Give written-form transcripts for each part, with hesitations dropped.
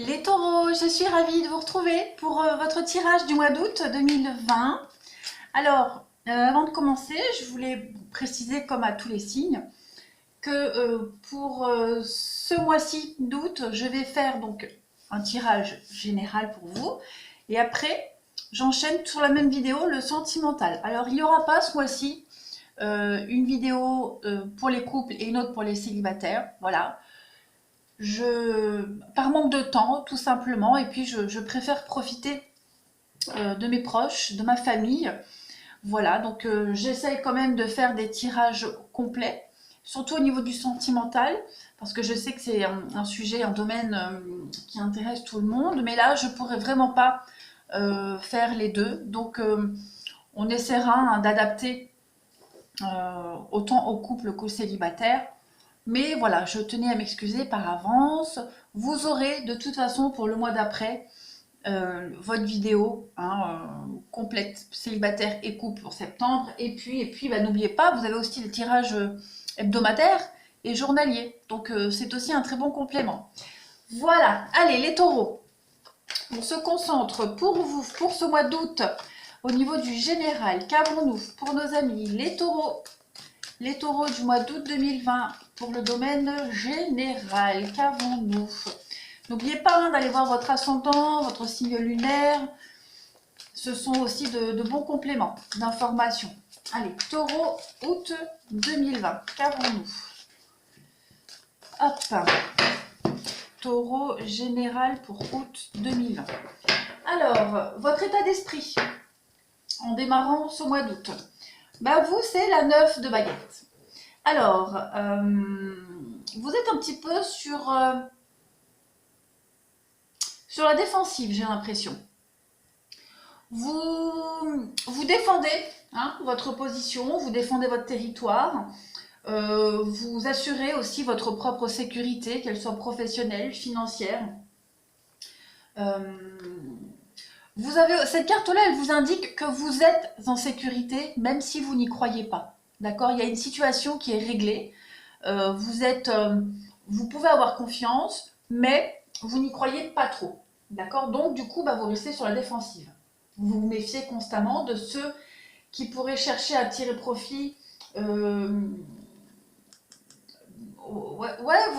Les taureaux, je suis ravie de vous retrouver pour votre tirage du mois d'août 2020. Alors, avant de commencer, je voulais vous préciser, comme à tous les signes, que pour ce mois-ci d'août, je vais faire donc un tirage général pour vous. Et après, j'enchaîne sur la même vidéo le sentimental. Alors, il n'y aura pas ce mois-ci une vidéo pour les couples et une autre pour les célibataires. Voilà. Par manque de temps, tout simplement, et puis je préfère profiter de mes proches, de ma famille. Voilà, donc j'essaye quand même de faire des tirages complets, surtout au niveau du sentimental, parce que je sais que c'est un sujet, un domaine qui intéresse tout le monde, mais là, je pourrais vraiment pas faire les deux. Donc, on essaiera d'adapter autant aux couples qu'aux célibataires. Mais voilà, je tenais à m'excuser par avance. Vous aurez de toute façon pour le mois d'après votre vidéo complète célibataire et couple pour septembre. Et puis bah, n'oubliez pas, vous avez aussi le tirage hebdomadaire et journalier. Donc c'est aussi un très bon complément. Voilà, allez les taureaux, on se concentre pour vous, pour ce mois d'août, au niveau du général. Qu'avons-nous pour nos amis les taureaux? Les taureaux du mois d'août 2020 pour le domaine général. Qu'avons-nous? N'oubliez pas d'aller voir votre ascendant, votre signe lunaire. Ce sont aussi de bons compléments d'informations. Allez, taureau août 2020. Qu'avons-nous? Hop. Taureau général pour août 2020. Alors, votre état d'esprit en démarrant ce mois d'août. Bah vous, c'est la 9 de baguette. Alors, vous êtes un petit peu sur la défensive, j'ai l'impression. Vous défendez votre position, vous défendez votre territoire, vous assurez aussi votre propre sécurité, qu'elle soit professionnelle, financière. Cette carte-là, elle vous indique que vous êtes en sécurité, même si vous n'y croyez pas. D'accord? Il y a une situation qui est réglée. Vous pouvez avoir confiance, mais vous n'y croyez pas trop. D'accord? Donc, du coup, vous restez sur la défensive. Vous vous méfiez constamment de ceux qui pourraient chercher à tirer profit. Vous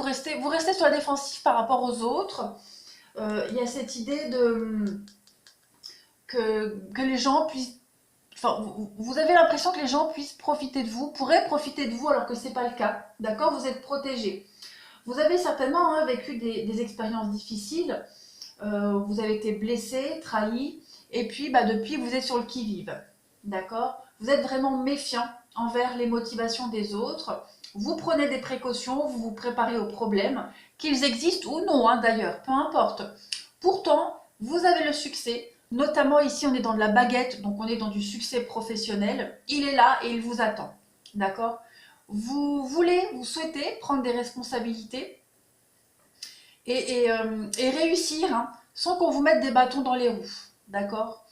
restez sur la défensive par rapport aux autres. Il y a cette idée que les gens puissent... Enfin, vous avez l'impression que les gens puissent profiter de vous, pourraient profiter de vous alors que ce n'est pas le cas. D'accord? Vous êtes protégé. Vous avez certainement vécu des expériences difficiles. Vous avez été blessé, trahi. Et puis, depuis, vous êtes sur le qui-vive. D'accord? Vous êtes vraiment méfiant envers les motivations des autres. Vous prenez des précautions, vous vous préparez aux problèmes, qu'ils existent ou non d'ailleurs, peu importe. Pourtant, vous avez le succès. Notamment ici, on est dans de la baguette, donc on est dans du succès professionnel. Il est là et il vous attend. D'accord? Vous souhaitez prendre des responsabilités et réussir sans qu'on vous mette des bâtons dans les roues. D'accord?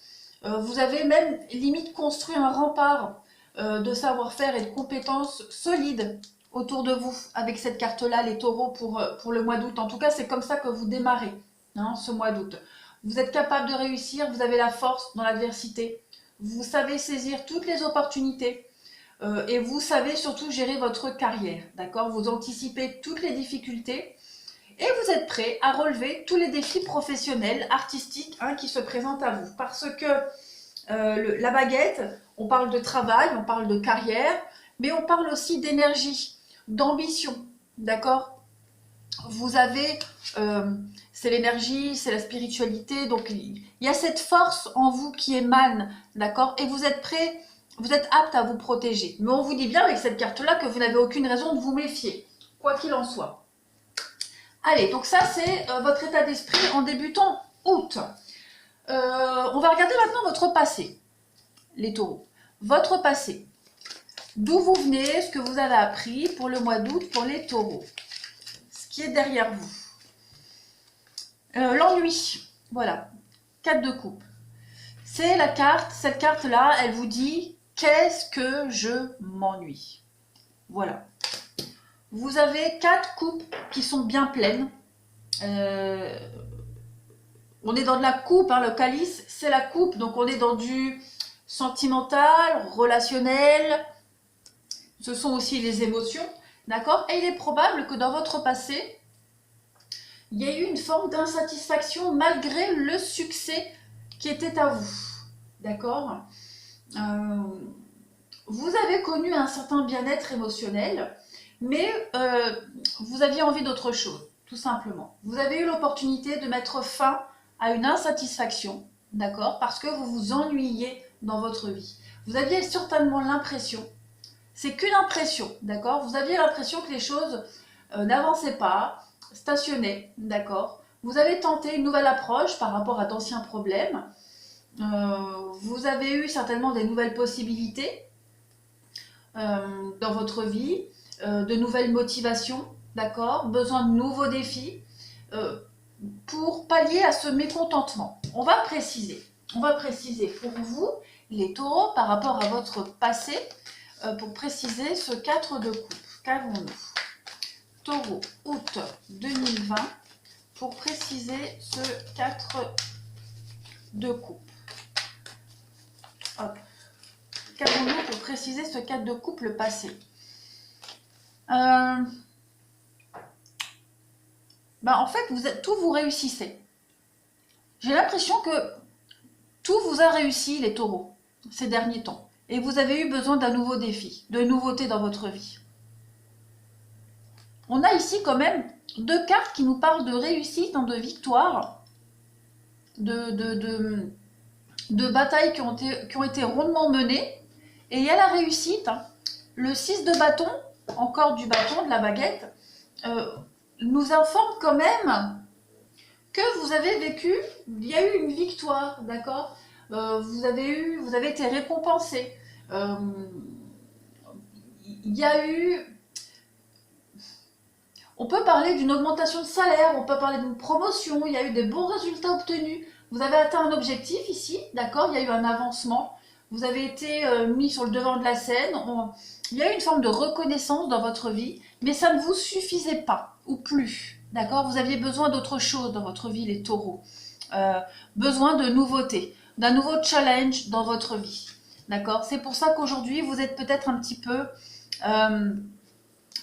Vous avez même limite construit un rempart de savoir-faire et de compétences solides autour de vous avec cette carte-là, les taureaux, pour le mois d'août. En tout cas, c'est comme ça que vous démarrez ce mois d'août. Vous êtes capable de réussir, vous avez la force dans l'adversité. Vous savez saisir toutes les opportunités et vous savez surtout gérer votre carrière. D'accord? Vous anticipez toutes les difficultés et vous êtes prêt à relever tous les défis professionnels, artistiques qui se présentent à vous. Parce que la baguette, on parle de travail, on parle de carrière, mais on parle aussi d'énergie, d'ambition. D'accord? Vous avez, c'est l'énergie, c'est la spiritualité, donc il y a cette force en vous qui émane, d'accord? Et vous êtes prêt, vous êtes apte à vous protéger. Mais on vous dit bien avec cette carte-là que vous n'avez aucune raison de vous méfier, quoi qu'il en soit. Allez, donc ça c'est votre état d'esprit en débutant août. On va regarder maintenant votre passé, les taureaux. Votre passé. D'où vous venez, ce que vous avez appris pour le mois d'août pour les taureaux. Ce qui est derrière vous. L'ennui. Voilà. 4 de coupe. C'est la carte, cette carte-là, elle vous dit « Qu'est-ce que je m'ennuie ?» Voilà. Vous avez 4 coupes qui sont bien pleines. On est dans de la coupe, hein, le calice, c'est la coupe. Donc, on est dans du sentimental, relationnel. Ce sont aussi les émotions, d'accord? Et il est probable que dans votre passé, il y ait eu une forme d'insatisfaction malgré le succès qui était à vous, d'accord? Vous avez connu un certain bien-être émotionnel, mais vous aviez envie d'autre chose, tout simplement. Vous avez eu l'opportunité de mettre fin à une insatisfaction, d'accord? Parce que vous vous ennuyez dans votre vie. Vous aviez certainement l'impression, c'est qu'une impression, d'accord? Vous aviez l'impression que les choses n'avançaient pas, stagnaient, d'accord? Vous avez tenté une nouvelle approche par rapport à d'anciens problèmes. Vous avez eu certainement des nouvelles possibilités dans votre vie, de nouvelles motivations, d'accord? Besoin de nouveaux défis pour pallier à ce mécontentement. On va préciser pour vous, les taureaux, par rapport à votre passé, pour préciser ce 4 de coupe. Qu'avons-nous? Taureau, août 2020, pour préciser ce 4 de coupe. Hop. Qu'avons-nous pour préciser ce 4 de coupe, le passé? En fait, tout vous réussissez. J'ai l'impression que tout vous a réussi, les taureaux, ces derniers temps. Et vous avez eu besoin d'un nouveau défi, de nouveautés dans votre vie. On a ici quand même 2 cartes qui nous parlent de réussite, de victoire, de batailles qui ont été rondement menées. Et il y a la réussite, hein. Le 6 de bâton, encore du bâton, de la baguette, nous informe quand même que vous avez vécu, il y a eu une victoire, d'accord? Vous avez été récompensé. Il y a eu... On peut parler d'une augmentation de salaire, on peut parler d'une promotion, il y a eu des bons résultats obtenus. Vous avez atteint un objectif ici, d'accord? Il y a eu un avancement. Vous avez été mis sur le devant de la scène. Il y a eu une forme de reconnaissance dans votre vie, mais ça ne vous suffisait pas, ou plus, d'accord? Vous aviez besoin d'autre chose dans votre vie, les taureaux. Besoin de nouveautés, d'un nouveau challenge dans votre vie, d'accord? C'est pour ça qu'aujourd'hui, vous êtes peut-être un petit peu...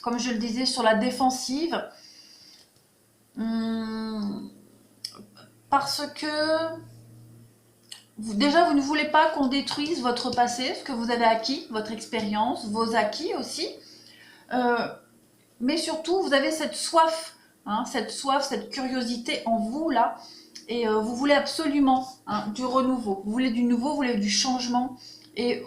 comme je le disais, sur la défensive, parce que déjà, vous ne voulez pas qu'on détruise votre passé, ce que vous avez acquis, votre expérience, vos acquis aussi, mais surtout, vous avez cette soif, hein, cette curiosité en vous, là, et vous voulez absolument, hein, du renouveau, vous voulez du nouveau, vous voulez du changement, et...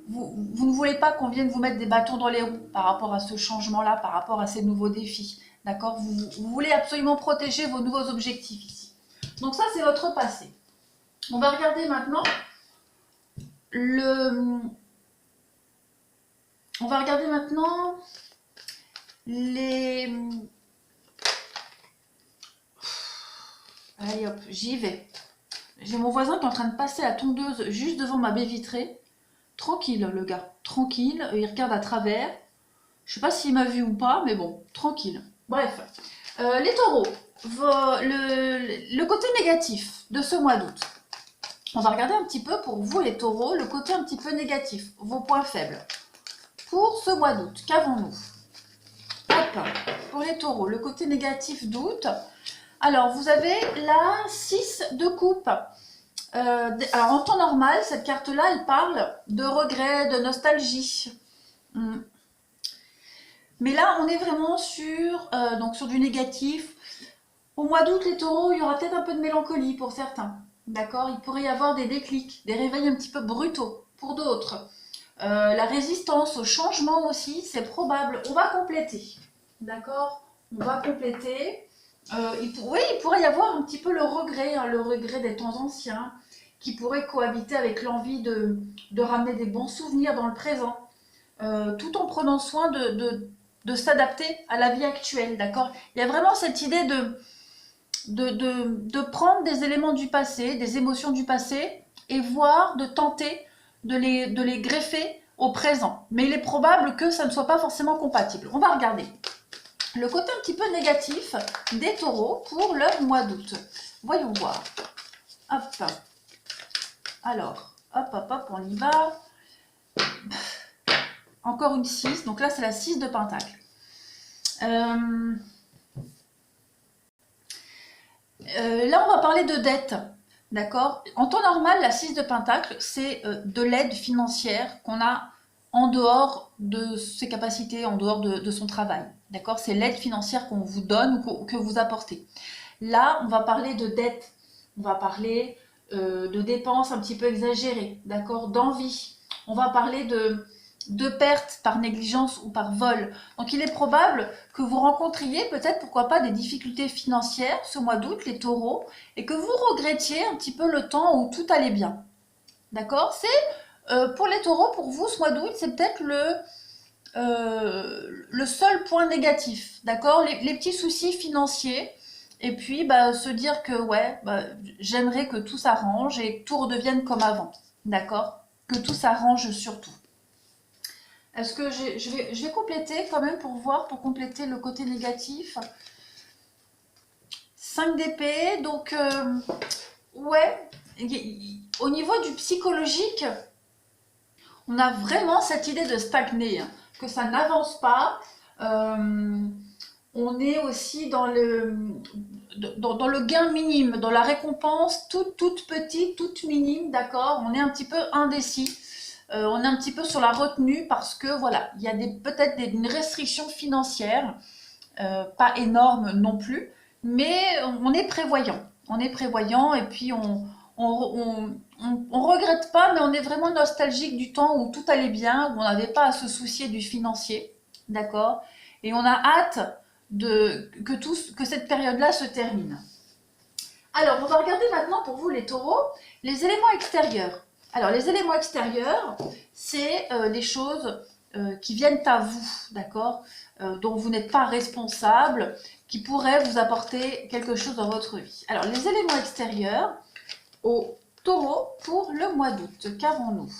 Vous ne voulez pas qu'on vienne vous mettre des bâtons dans les roues par rapport à ce changement-là, par rapport à ces nouveaux défis. D'accord? Vous voulez absolument protéger vos nouveaux objectifs ici. Donc ça, c'est votre passé. On va regarder maintenant On va regarder maintenant les... Allez hop, j'y vais. J'ai mon voisin qui est en train de passer la tondeuse juste devant ma baie vitrée. Tranquille, le gars, tranquille, il regarde à travers. Je sais pas s'il m'a vu ou pas, mais bon, tranquille. Bref, les taureaux, le côté négatif de ce mois d'août. On va regarder un petit peu pour vous, les taureaux, le côté un petit peu négatif, vos points faibles. Pour ce mois d'août, qu'avons-nous? Hop, pour les taureaux, le côté négatif d'août. Alors, vous avez la 6 de coupe. Alors en temps normal, cette carte-là, elle parle de regret, de nostalgie. Mais là, on est vraiment donc sur du négatif. Au mois d'août, les taureaux, il y aura peut-être un peu de mélancolie pour certains. D'accord? Il pourrait y avoir des déclics, des réveils un petit peu brutaux pour d'autres. La résistance au changement aussi, c'est probable. On va compléter. D'accord? On va compléter. Il pourrait y avoir un petit peu le regret des temps anciens, qui pourrait cohabiter avec l'envie de ramener des bons souvenirs dans le présent, tout en prenant soin de s'adapter à la vie actuelle, d'accord? Il y a vraiment cette idée de prendre des éléments du passé, des émotions du passé, et de tenter de les greffer au présent. Mais il est probable que ça ne soit pas forcément compatible. On va regarder. le côté un petit peu négatif des taureaux pour le mois d'août. Voyons voir. Hop. Alors, hop, on y va. Encore une 6. Donc là, c'est la 6 de pentacle. Là, on va parler de dette. D'accord? En temps normal, la 6 de pentacle, c'est de l'aide financière qu'on a en dehors de ses capacités, en dehors de son travail. D'accord? C'est l'aide financière qu'on vous donne ou que vous apportez. Là, on va parler de dette. On va parler de dépenses un petit peu exagérées. D'accord? D'envie. On va parler de pertes par négligence ou par vol. Donc il est probable que vous rencontriez peut-être, pourquoi pas, des difficultés financières ce mois d'août, les taureaux, et que vous regrettiez un petit peu le temps où tout allait bien. D'accord? C'est pour les taureaux, pour vous, ce mois d'août, c'est peut-être le seul point négatif. D'accord? Les petits soucis financiers. Et puis bah, se dire que ouais, bah, j'aimerais que tout s'arrange et que tout redevienne comme avant. D'accord? Que tout s'arrange surtout. Est-ce que je vais compléter quand même pour voir, pour compléter le côté négatif. 5 d'épée, donc ouais, au niveau du psychologique, on a vraiment cette idée de stagner, hein, que ça n'avance pas. On est aussi dans le gain minime, dans la récompense toute petite, toute minime, d'accord? On est un petit peu indécis. On est un petit peu sur la retenue parce que voilà, il y a peut-être une restriction financière, pas énorme non plus, mais on est prévoyant. On est prévoyant et puis on regrette pas, mais on est vraiment nostalgique du temps où tout allait bien, où on n'avait pas à se soucier du financier, d'accord? Et on a hâte que cette période-là se termine. Alors, on va regarder maintenant pour vous les taureaux, les éléments extérieurs. Alors, les éléments extérieurs, c'est les choses qui viennent à vous, d'accord, dont vous n'êtes pas responsable, qui pourraient vous apporter quelque chose dans votre vie. Alors, les éléments extérieurs au taureau pour le mois d'août, qu'avons-nous?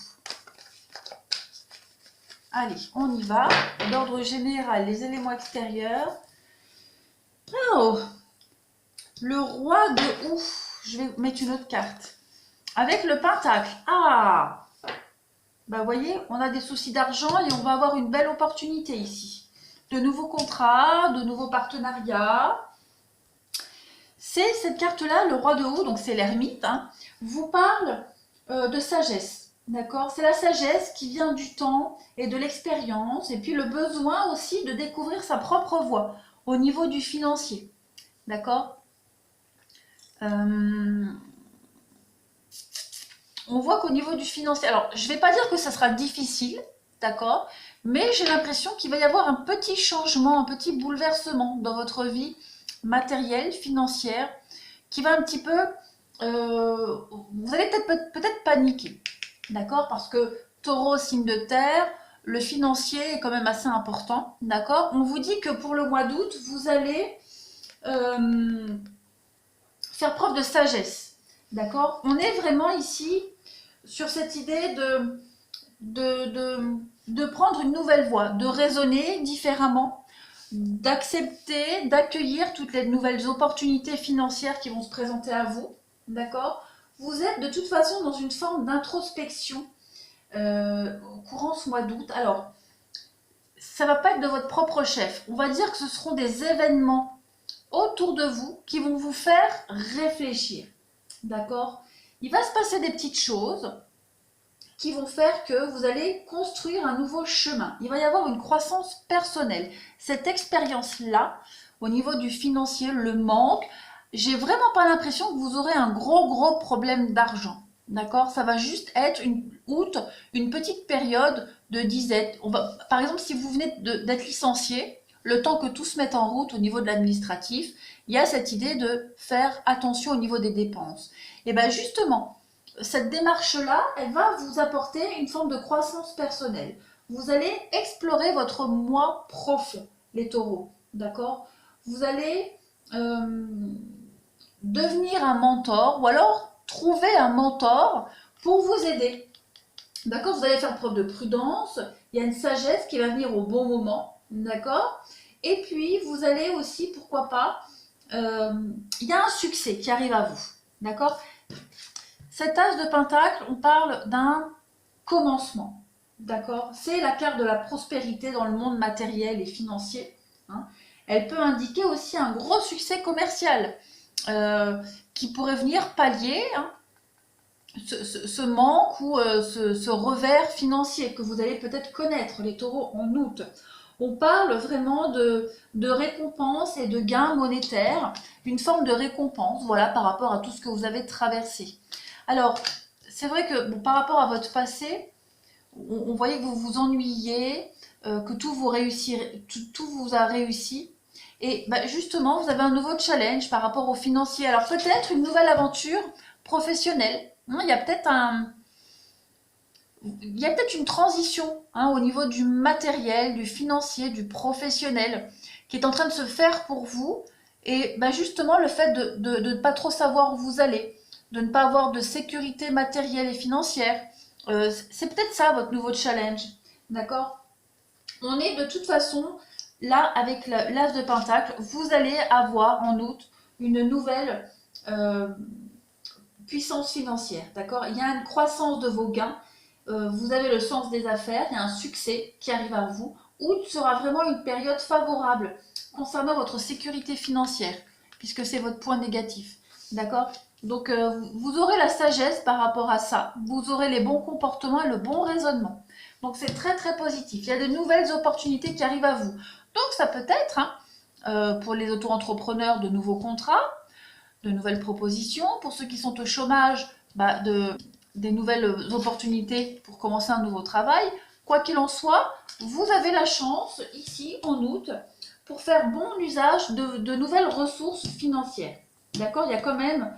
Allez, on y va. D'ordre général, les éléments extérieurs. Oh, le roi de ouf. Je vais mettre une autre carte. Avec le pentacle. Ah, bah voyez, on a des soucis d'argent et on va avoir une belle opportunité ici. De nouveaux contrats, de nouveaux partenariats. C'est cette carte-là, le roi de haut, donc c'est l'ermite, hein, vous parle de sagesse. D'accord? C'est la sagesse qui vient du temps et de l'expérience, et puis le besoin aussi de découvrir sa propre voie au niveau du financier. D'accord? On voit qu'au niveau du financier, alors je ne vais pas dire que ça sera difficile, d'accord, mais j'ai l'impression qu'il va y avoir un petit changement, un petit bouleversement dans votre vie matérielle, financière, qui va un petit peu, vous allez peut-être paniquer, d'accord, parce que taureau, signe de terre, le financier est quand même assez important, d'accord. On vous dit que pour le mois d'août, vous allez faire preuve de sagesse, d'accord. On est vraiment ici sur cette idée de prendre une nouvelle voie, de raisonner différemment, d'accepter, d'accueillir toutes les nouvelles opportunités financières qui vont se présenter à vous, d'accord. Vous êtes de toute façon dans une forme d'introspection courant ce mois d'août. Alors, ça ne va pas être de votre propre chef. On va dire que ce seront des événements autour de vous qui vont vous faire réfléchir, d'accord. Il va se passer des petites choses qui vont faire que vous allez construire un nouveau chemin. Il va y avoir une croissance personnelle. Cette expérience-là, au niveau du financier, le manque, j'ai vraiment pas l'impression que vous aurez un gros problème d'argent. D'accord? Ça va juste être une petite période de disette. Par exemple, si vous venez d'être licencié, le temps que tout se mette en route au niveau de l'administratif, il y a cette idée de faire attention au niveau des dépenses. Et bien justement, cette démarche-là, elle va vous apporter une forme de croissance personnelle. Vous allez explorer votre moi profond, les taureaux, d'accord? Vous allez devenir un mentor ou alors trouver un mentor pour vous aider. D'accord? Vous allez faire preuve de prudence, il y a une sagesse qui va venir au bon moment, d'accord? Et puis, vous allez aussi, pourquoi pas, il y a un succès qui arrive à vous. D'accord? Cet as de pentacle, on parle d'un commencement. D'accord? C'est la carte de la prospérité dans le monde matériel et financier. Hein. Elle peut indiquer aussi un gros succès commercial qui pourrait venir pallier ce manque ou ce revers financier que vous allez peut-être connaître, les taureaux, en août. On parle vraiment de récompense et de gains monétaires, une forme de récompense, voilà, par rapport à tout ce que vous avez traversé. Alors, c'est vrai que bon, par rapport à votre passé, on voyait que vous vous ennuyiez, que tout vous a réussi. Et bah, justement, vous avez un nouveau challenge par rapport au financier. Alors peut-être une nouvelle aventure professionnelle. Hein, il y a peut-être une transition au niveau du matériel, du financier, du professionnel qui est en train de se faire pour vous. Et bah, justement, le fait de ne pas trop savoir où vous allez, de ne pas avoir de sécurité matérielle et financière, c'est peut-être ça votre nouveau challenge. D'accord? On est de toute façon là avec l'as de pentacle. Vous allez avoir en août une nouvelle puissance financière. D'accord? Il y a une croissance de vos gains. Vous avez le sens des affaires. Il y a un succès qui arrive à vous. Août sera vraiment une période favorable concernant votre sécurité financière, puisque c'est votre point négatif. D'accord? Donc, vous aurez la sagesse par rapport à ça. Vous aurez les bons comportements et le bon raisonnement. Donc, c'est très, très positif. Il y a de nouvelles opportunités qui arrivent à vous. Donc, ça peut être, pour les auto-entrepreneurs, de nouveaux contrats, de nouvelles propositions. Pour ceux qui sont au chômage, bah, des nouvelles opportunités pour commencer un nouveau travail. Quoi qu'il en soit, vous avez la chance, ici, en août, pour faire bon usage de nouvelles ressources financières. D'accord? Il y a quand même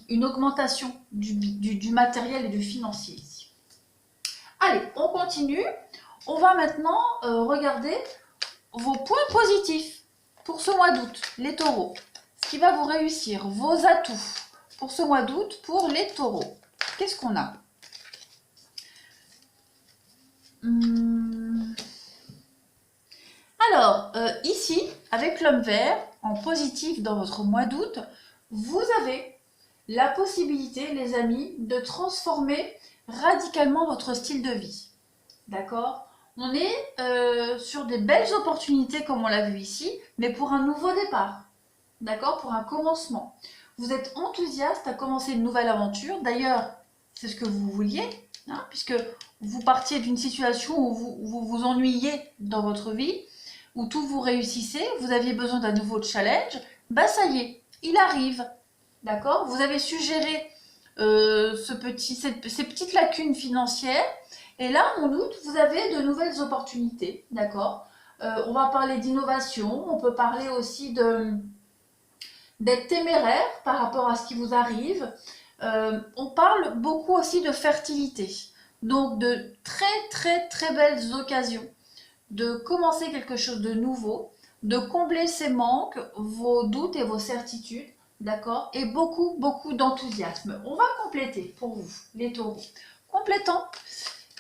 une augmentation du matériel et du financier ici. Allez, on continue. On va maintenant regarder vos points positifs pour ce mois d'août, les taureaux. Ce qui va vous réussir, vos atouts pour ce mois d'août pour les taureaux. Qu'est-ce qu'on a? Alors, ici, avec l'homme vert, en positif dans votre mois d'août, vous avez la possibilité, les amis, de transformer radicalement votre style de vie. D'accord? On est sur des belles opportunités, comme on l'a vu ici, mais pour un nouveau départ. D'accord? Pour un commencement. Vous êtes enthousiaste à commencer une nouvelle aventure. D'ailleurs, c'est ce que vous vouliez, puisque vous partiez d'une situation où vous vous ennuyiez dans votre vie, où tout vous réussissait, vous aviez besoin d'un nouveau challenge. Bah ça y est, il arrive. D'accord? Vous avez suggéré ces petites lacunes financières. Et là, en août, vous avez de nouvelles opportunités. D'accord? On va parler d'innovation. On peut parler aussi d'être téméraire par rapport à ce qui vous arrive. On parle beaucoup aussi de fertilité. Donc, de très, très, très belles occasions de commencer quelque chose de nouveau, de combler ces manques, vos doutes et vos certitudes. D'accord? Et beaucoup, beaucoup d'enthousiasme. On va compléter pour vous, les taureaux. Complétons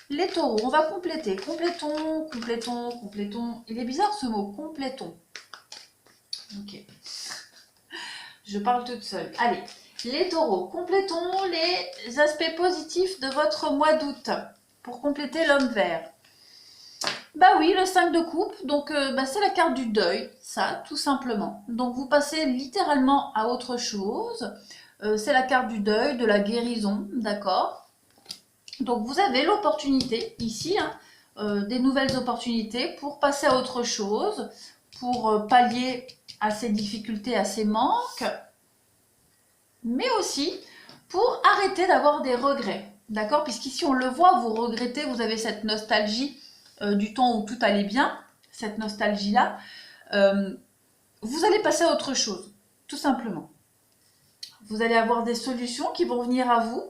les taureaux. On va compléter. Complétons, complétons, complétons. Il est bizarre ce mot, complétons. Ok. Je parle toute seule. Allez, les taureaux. Complétons les aspects positifs de votre mois d'août pour compléter l'homme vert. Bah oui, le 5 de coupe, donc c'est la carte du deuil, ça, tout simplement. Donc vous passez littéralement à autre chose. C'est la carte du deuil, de la guérison, d'accord? Donc vous avez l'opportunité ici, des nouvelles opportunités pour passer à autre chose, pour pallier à ces difficultés, à ces manques, mais aussi pour arrêter d'avoir des regrets, d'accord? Puisqu'ici on le voit, vous regrettez, vous avez cette nostalgie du temps où tout allait bien, cette nostalgie-là, vous allez passer à autre chose, tout simplement. Vous allez avoir des solutions qui vont venir à vous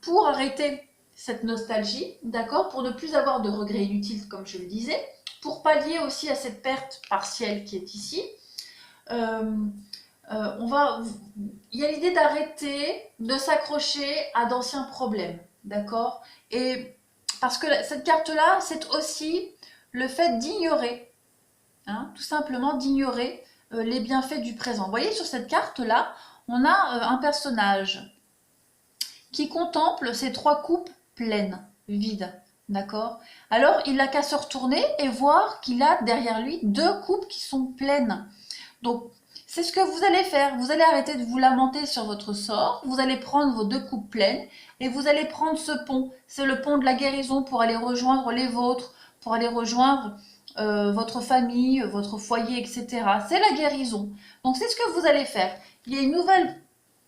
pour arrêter cette nostalgie, d'accord, pour ne plus avoir de regrets inutiles, comme je le disais, pour pallier aussi à cette perte partielle qui est ici. Il y a l'idée d'arrêter de s'accrocher à d'anciens problèmes, d'accord? Et parce que cette carte-là, c'est aussi le fait d'ignorer, hein, tout simplement d'ignorer les bienfaits du présent. Vous voyez, sur cette carte-là, on a un personnage qui contemple ces 3 coupes pleines, vides. D'accord? Alors, il n'a qu'à se retourner et voir qu'il a derrière lui 2 coupes qui sont pleines. Donc, c'est ce que vous allez faire. Vous allez arrêter de vous lamenter sur votre sort. Vous allez prendre vos 2 coupes pleines et vous allez prendre ce pont. C'est le pont de la guérison pour aller rejoindre les vôtres, pour aller rejoindre votre famille, votre foyer, etc. C'est la guérison. Donc, c'est ce que vous allez faire. Il y a une nouvelle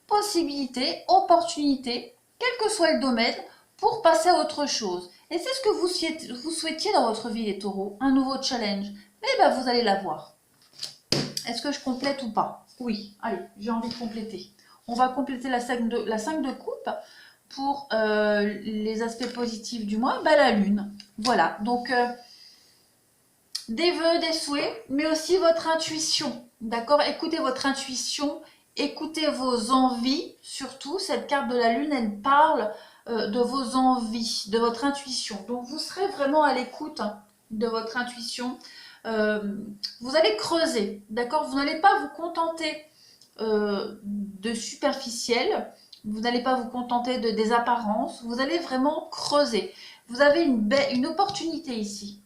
possibilité, opportunité, quel que soit le domaine, pour passer à autre chose. Et c'est ce que vous souhaitiez dans votre vie, les taureaux, un nouveau challenge. Mais ben, vous allez l'avoir. Est-ce que je complète ou pas? Oui, allez, j'ai envie de compléter. On va compléter la 5 de coupe pour les aspects positifs du mois. Ben, la lune. Voilà, donc des vœux, des souhaits, mais aussi votre intuition. D'accord? Écoutez votre intuition, écoutez vos envies. Surtout, cette carte de la lune, elle parle de vos envies, de votre intuition. Donc, vous serez vraiment à l'écoute de votre intuition. Vous allez creuser, d'accord? Vous n'allez pas vous contenter de superficiel, vous n'allez pas vous contenter de des apparences, vous allez vraiment creuser. Vous avez une opportunité ici,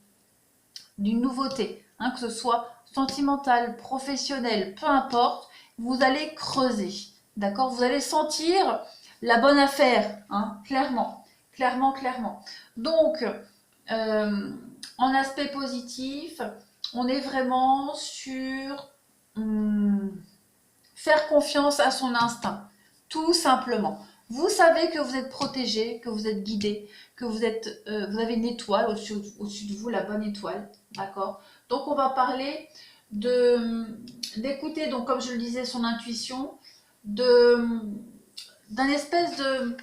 d'une nouveauté, hein, que ce soit sentimentale, professionnelle, peu importe, vous allez creuser, d'accord? Vous allez sentir la bonne affaire, hein, clairement, clairement, clairement. Donc, en aspect positif, on est vraiment sur faire confiance à son instinct, tout simplement. Vous savez que vous êtes protégé, que vous êtes guidé, que vous avez une étoile au-dessus de vous, la bonne étoile, d'accord? Donc on va parler d'écouter, donc comme je le disais, son intuition, d'un espèce de...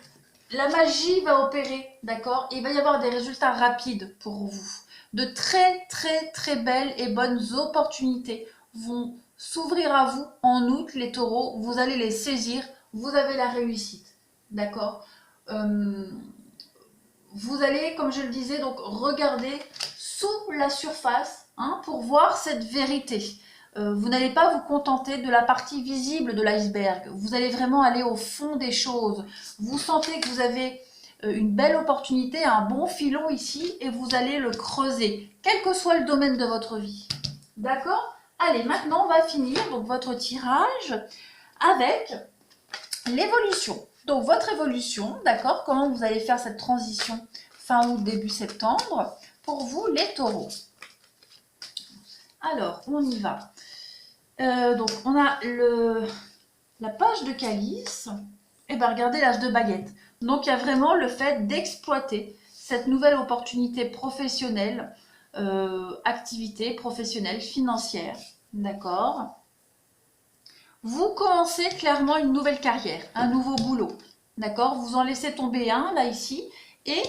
La magie va opérer, d'accord? Il va y avoir des résultats rapides pour vous. De très, très, très belles et bonnes opportunités vont s'ouvrir à vous en août, les taureaux. Vous allez les saisir. Vous avez la réussite, d'accord? Vous allez, comme je le disais, donc regarder sous la surface, hein, pour voir cette vérité. Vous n'allez pas vous contenter de la partie visible de l'iceberg. Vous allez vraiment aller au fond des choses. Vous sentez que vous avez une belle opportunité, un bon filon ici, et vous allez le creuser, quel que soit le domaine de votre vie. D'accord? Allez, maintenant on va finir donc votre tirage avec l'évolution. Donc votre évolution, d'accord? Comment vous allez faire cette transition fin août, début septembre pour vous les taureaux. Alors, on y va. Donc, on a la page de calice. Et bien, regardez l'âge de baguette. Donc, il y a vraiment le fait d'exploiter cette nouvelle opportunité professionnelle, activité professionnelle, financière. D'accord? Vous commencez clairement une nouvelle carrière, un nouveau boulot. D'accord? Vous en laissez tomber un, là, ici. Et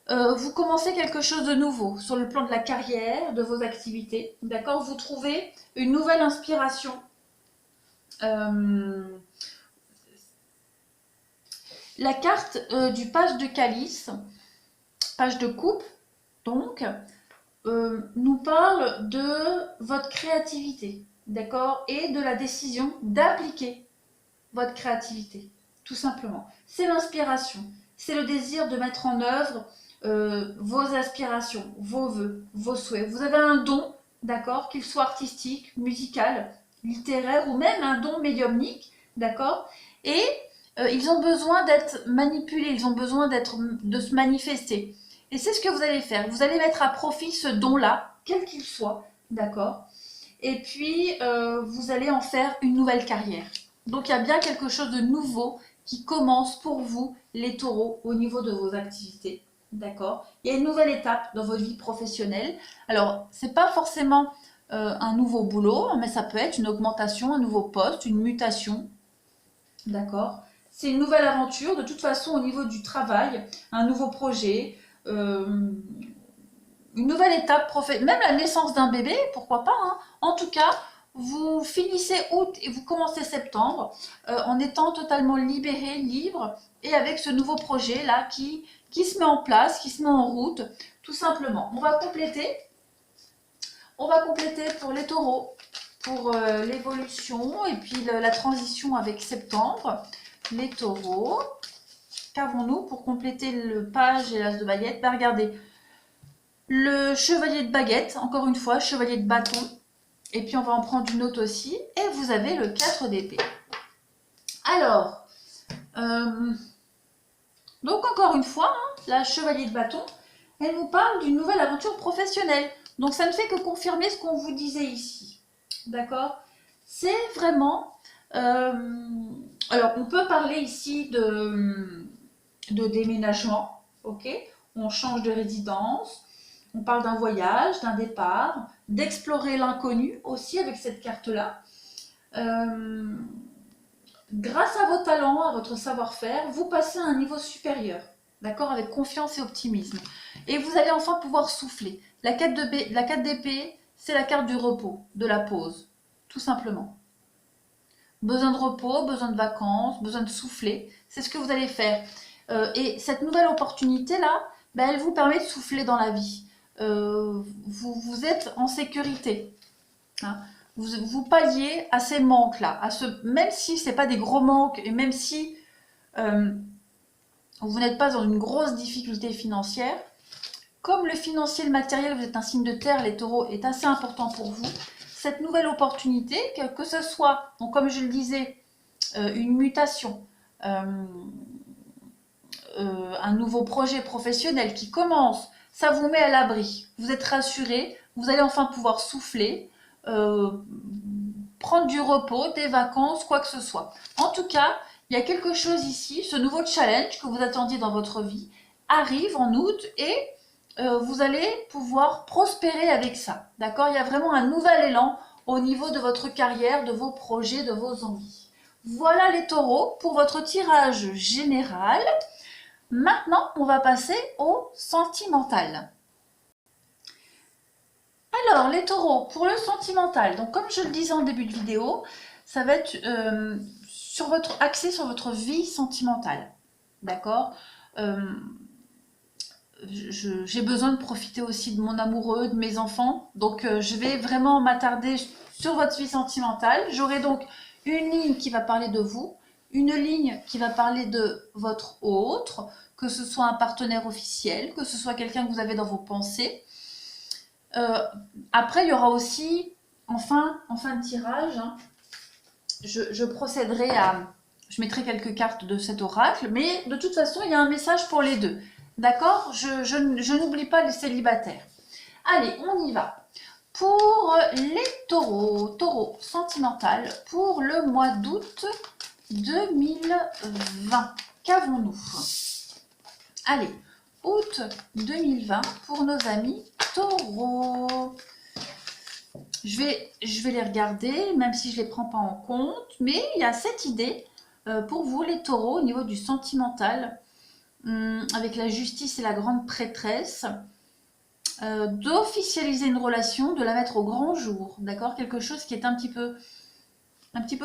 vous commencez quelque chose de nouveau sur le plan de la carrière, de vos activités. D'accord? Vous trouvez une nouvelle inspiration. La carte du page de calice, page de coupe, donc, nous parle de votre créativité, d'accord? Et de la décision d'appliquer votre créativité, tout simplement. C'est l'inspiration, c'est le désir de mettre en œuvre vos aspirations, vos vœux, vos souhaits. Vous avez un don, d'accord, qu'il soit artistique, musical, littéraire ou même un don médiumnique, d'accord? Et ils ont besoin d'être manipulés, ils ont besoin de se manifester. Et c'est ce que vous allez faire. Vous allez mettre à profit ce don-là, quel qu'il soit, d'accord? Et puis, vous allez en faire une nouvelle carrière. Donc, il y a bien quelque chose de nouveau qui commence pour vous, les taureaux, au niveau de vos activités. D'accord? Il y a une nouvelle étape dans votre vie professionnelle. Alors, ce n'est pas forcément un nouveau boulot, mais ça peut être une augmentation, un nouveau poste, une mutation. D'accord? C'est une nouvelle aventure, de toute façon, au niveau du travail, un nouveau projet, une nouvelle étape, même la naissance d'un bébé, pourquoi pas, hein. En tout cas, vous finissez août et vous commencez septembre en étant totalement libéré, libre, et avec ce nouveau projet-là qui se met en place, qui se met en route, tout simplement. On va compléter On va compléter pour les taureaux, pour l'évolution et puis la transition avec septembre. Les taureaux, qu'avons-nous pour compléter le page et l'as de baguette? Ben, regardez, le chevalier de baguette, encore une fois, chevalier de bâton. Et puis on va en prendre une autre aussi. Et vous avez le 4 d'épée. Alors, donc encore une fois, hein, la chevalier de bâton, elle nous parle d'une nouvelle aventure professionnelle. Donc ça ne fait que confirmer ce qu'on vous disait ici. D'accord? C'est vraiment... alors on peut parler ici de déménagement. Ok? On change de résidence. On parle d'un voyage, d'un départ, d'explorer l'inconnu aussi avec cette carte-là. Grâce à vos talents, à votre savoir-faire, vous passez à un niveau supérieur, d'accord, avec confiance et optimisme. Et vous allez enfin pouvoir souffler. La 4 d'épée, c'est la carte du repos, de la pause, tout simplement. Besoin de repos, besoin de vacances, besoin de souffler, c'est ce que vous allez faire. Et cette nouvelle opportunité-là, ben, elle vous permet de souffler dans la vie. Vous êtes en sécurité. Hein. Vous palliez à ces manques-là, même si ce n'est pas des gros manques, et même si vous n'êtes pas dans une grosse difficulté financière, comme le financier et le matériel, vous êtes un signe de terre, les taureaux, est assez important pour vous, cette nouvelle opportunité, que ce soit, donc comme je le disais, une mutation, un nouveau projet professionnel qui commence, ça vous met à l'abri, vous êtes rassuré, vous allez enfin pouvoir souffler, prendre du repos, des vacances, quoi que ce soit. En tout cas, il y a quelque chose ici, ce nouveau challenge que vous attendiez dans votre vie arrive en août et vous allez pouvoir prospérer avec ça. D'accord? Il y a vraiment un nouvel élan au niveau de votre carrière, de vos projets, de vos envies. Voilà les taureaux pour votre tirage général. Maintenant, on va passer au sentimental. Alors, les taureaux, pour le sentimental, donc comme je le disais en début de vidéo, ça va être axé sur votre vie sentimentale. D'accord? J'ai besoin de profiter aussi de mon amoureux, de mes enfants. Donc, je vais vraiment m'attarder sur votre vie sentimentale. J'aurai donc une ligne qui va parler de vous, une ligne qui va parler de votre autre, que ce soit un partenaire officiel, que ce soit quelqu'un que vous avez dans vos pensées. Après, il y aura aussi, en fin de tirage, hein, je procéderai je mettrai quelques cartes de cet oracle, mais de toute façon, il y a un message pour les deux. D'accord? Je n'oublie pas les célibataires. Allez, on y va. Pour les taureaux sentimental, pour le mois d'août 2020, qu'avons-nous? Allez, août 2020 pour nos amis taureaux. Je vais les regarder, même si je ne les prends pas en compte, mais il y a cette idée pour vous, les taureaux, au niveau du sentimental, avec la justice et la grande prêtresse, d'officialiser une relation, de la mettre au grand jour, d'accord? Quelque chose qui est un petit peu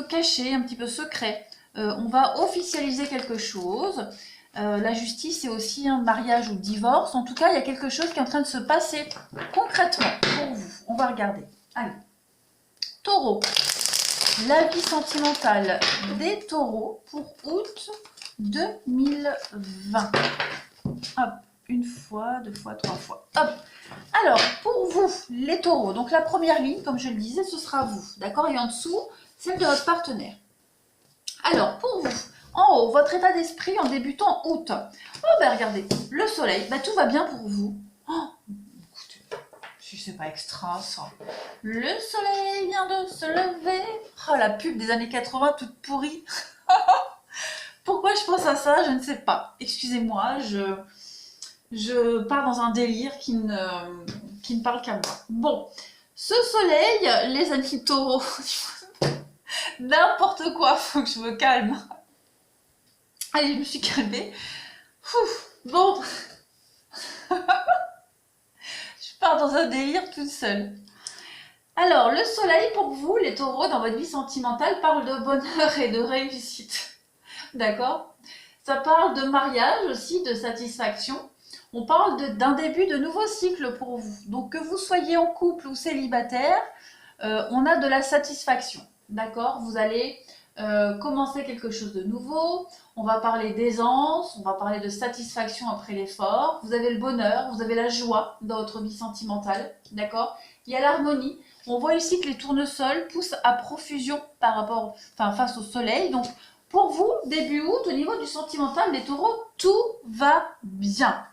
caché, un petit peu secret. On va officialiser quelque chose. La justice, c'est aussi un mariage ou divorce. En tout cas, il y a quelque chose qui est en train de se passer concrètement pour vous. On va regarder. Allez. Taureau. La vie sentimentale des taureaux pour août 2020. Hop. Une fois, deux fois, trois fois. Hop. Alors, pour vous, les taureaux, donc la première ligne, comme je le disais, ce sera vous. D'accord? Et en dessous, celle de votre partenaire. Alors, pour vous, en haut, votre état d'esprit en débutant août. Oh, ben regardez, le soleil, ben, tout va bien pour vous. Oh, écoutez, si c'est pas extra, ça. Le soleil vient de se lever. Oh, la pub des années 80, toute pourrie. Pourquoi je pense à ça, je ne sais pas. Excusez-moi, je pars dans un délire qui ne parle qu'à moi. Bon, ce soleil, les amis taureaux, n'importe quoi, faut que je me calme. Allez, je me suis calmée. Ouf, bon, je pars dans un délire toute seule. Alors, le soleil pour vous, les taureaux, dans votre vie sentimentale, parle de bonheur et de réussite. D'accord? Ça parle de mariage aussi, de satisfaction. On parle d'un début de nouveau cycle pour vous. Donc que vous soyez en couple ou célibataire, on a de la satisfaction. D'accord? Vous allez commencer quelque chose de nouveau. On va parler d'aisance, on va parler de satisfaction après l'effort. Vous avez le bonheur, vous avez la joie dans votre vie sentimentale. D'accord? Il y a l'harmonie. On voit ici que les tournesols poussent à profusion par rapport, face au soleil. Donc pour vous, début août, au niveau du sentimental, les taureaux, tout va bien.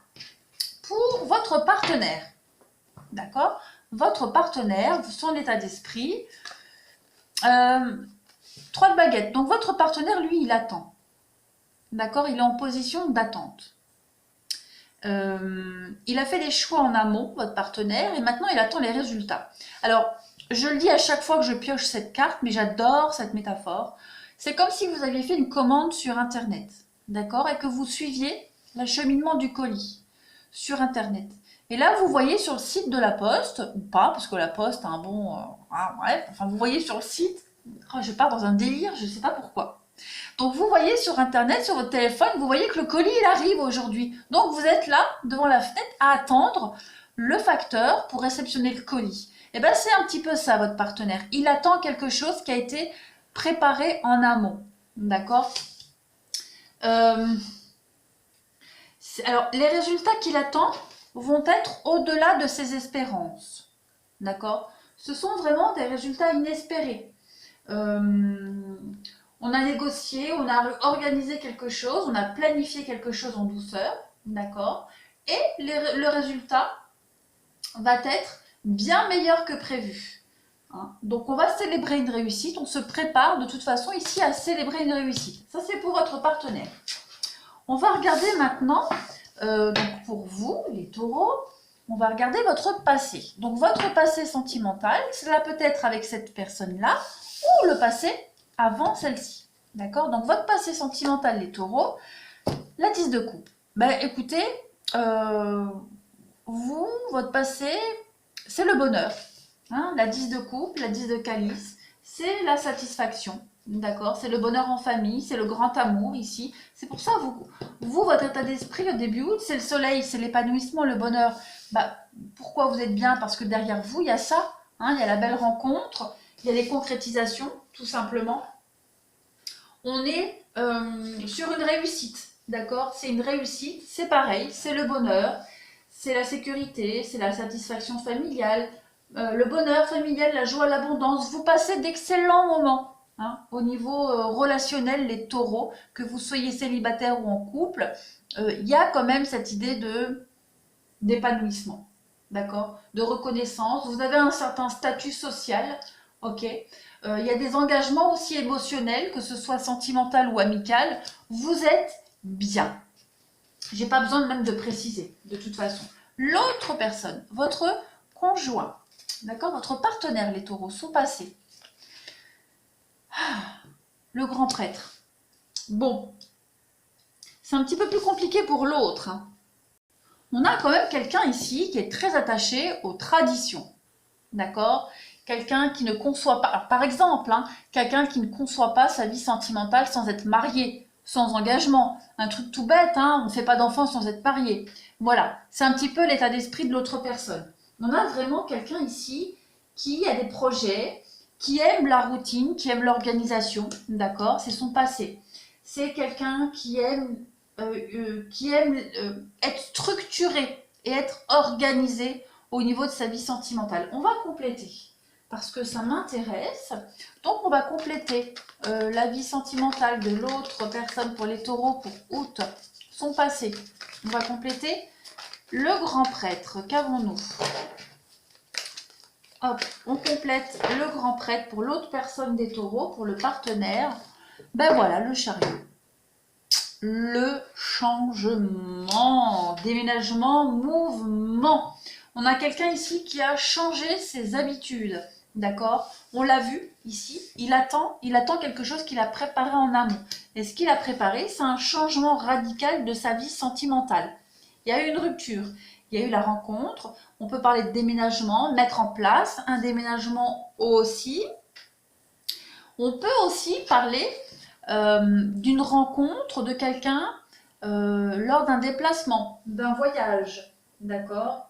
Pour votre partenaire, d'accord? Votre partenaire, son état d'esprit, 3 de baguettes. Donc votre partenaire, lui, il attend. D'accord? Il est en position d'attente. Il a fait des choix en amont, votre partenaire, et maintenant il attend les résultats. Alors, je le dis à chaque fois que je pioche cette carte, mais j'adore cette métaphore. C'est comme si vous aviez fait une commande sur Internet, d'accord? Et que vous suiviez l'acheminement du colis sur Internet. Et là, vous voyez sur le site de la Poste, ou pas, parce que la Poste a un bon... bref, enfin, vous voyez sur le site, je pars dans un délire, je ne sais pas pourquoi. Donc, vous voyez sur Internet, sur votre téléphone, vous voyez que le colis, il arrive aujourd'hui. Donc, vous êtes là, devant la fenêtre, à attendre le facteur pour réceptionner le colis. Et bien, c'est un petit peu ça, votre partenaire. Il attend quelque chose qui a été préparé en amont. D'accord? Alors, les résultats qu'il attend vont être au-delà de ses espérances. D'accord? Ce sont vraiment des résultats inespérés. On a négocié, on a organisé quelque chose, on a planifié quelque chose en douceur. D'accord? Et le résultat va être bien meilleur que prévu. Donc, on va célébrer une réussite. On se prépare de toute façon ici à célébrer une réussite. Ça, c'est pour votre partenaire. On va regarder maintenant, donc pour vous, les taureaux, on va regarder votre passé. Donc votre passé sentimental, cela peut être avec cette personne-là ou le passé avant celle-ci. D'accord? Donc votre passé sentimental, les taureaux, la 10 de coupe. Ben écoutez, vous, votre passé, c'est le bonheur. La 10 de coupe, la 10 de calice, c'est la satisfaction. D'accord? C'est le bonheur en famille, c'est le grand amour ici. C'est pour ça, vous votre état d'esprit au début août, c'est le soleil, c'est l'épanouissement, le bonheur. Pourquoi vous êtes bien? Parce que derrière vous, il y a ça. Il y a la belle rencontre, il y a les concrétisations, tout simplement. On est sur une réussite. D'accord? C'est une réussite, c'est pareil, c'est le bonheur, c'est la sécurité, c'est la satisfaction familiale. Le bonheur familial, la joie, l'abondance, vous passez d'excellents moments au niveau relationnel, les taureaux, que vous soyez célibataire ou en couple, il y a quand même cette idée d'épanouissement, d'accord, de reconnaissance. Vous avez un certain statut social, ok. Il y a des engagements aussi émotionnels, que ce soit sentimental ou amical. Vous êtes bien. J'ai pas besoin même de préciser, de toute façon. L'autre personne, votre conjoint, d'accord, votre partenaire, les taureaux, sont passés. Le grand prêtre. Bon, c'est un petit peu plus compliqué pour l'autre. On a quand même quelqu'un ici qui est très attaché aux traditions. D'accord? Quelqu'un qui ne conçoit pas, alors par exemple, quelqu'un qui ne conçoit pas sa vie sentimentale sans être marié, sans engagement. Un truc tout bête, on ne fait pas d'enfant sans être marié. Voilà, c'est un petit peu l'état d'esprit de l'autre personne. On a vraiment quelqu'un ici qui a des projets, qui aime la routine, qui aime l'organisation, d'accord? C'est son passé. C'est quelqu'un qui aime, être structuré et être organisé au niveau de sa vie sentimentale. On va compléter, parce que ça m'intéresse. Donc on va compléter la vie sentimentale de l'autre personne pour les taureaux pour août, son passé. On va compléter le grand prêtre. Qu'avons-nous? Hop, on complète le grand prêtre pour l'autre personne des taureaux, pour le partenaire. Ben voilà, le chariot. Le changement, déménagement, mouvement. On a quelqu'un ici qui a changé ses habitudes, d'accord? On l'a vu ici, il attend quelque chose qu'il a préparé en amont. Et ce qu'il a préparé, c'est un changement radical de sa vie sentimentale. Il y a eu une rupture, il y a eu la rencontre, on peut parler de déménagement, mettre en place un déménagement aussi. On peut aussi parler d'une rencontre de quelqu'un lors d'un déplacement, d'un voyage, d'accord?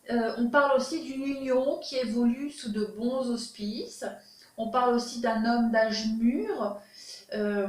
On parle aussi d'une union qui évolue sous de bons auspices. On parle aussi d'un homme d'âge mûr, euh,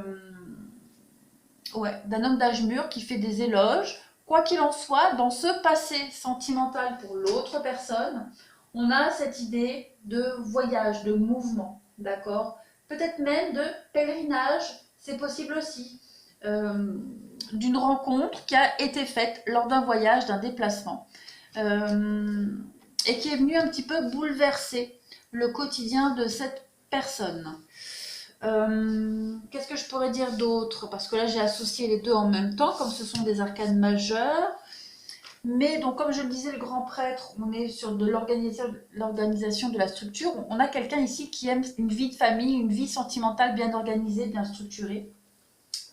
ouais, d'un homme d'âge mûr qui fait des éloges. Quoi qu'il en soit, dans ce passé sentimental pour l'autre personne, on a cette idée de voyage, de mouvement, d'accord? Peut-être même de pèlerinage, c'est possible aussi. D'une rencontre qui a été faite lors d'un voyage, d'un déplacement, et qui est venue un petit peu bouleverser le quotidien de cette personne. Qu'est-ce que je pourrais dire d'autre? Parce que là, j'ai associé les deux en même temps, comme ce sont des arcanes majeures. Mais donc, comme je le disais, le grand prêtre, on est sur de l'organisation de la structure. On a quelqu'un ici qui aime une vie de famille, une vie sentimentale bien organisée, bien structurée.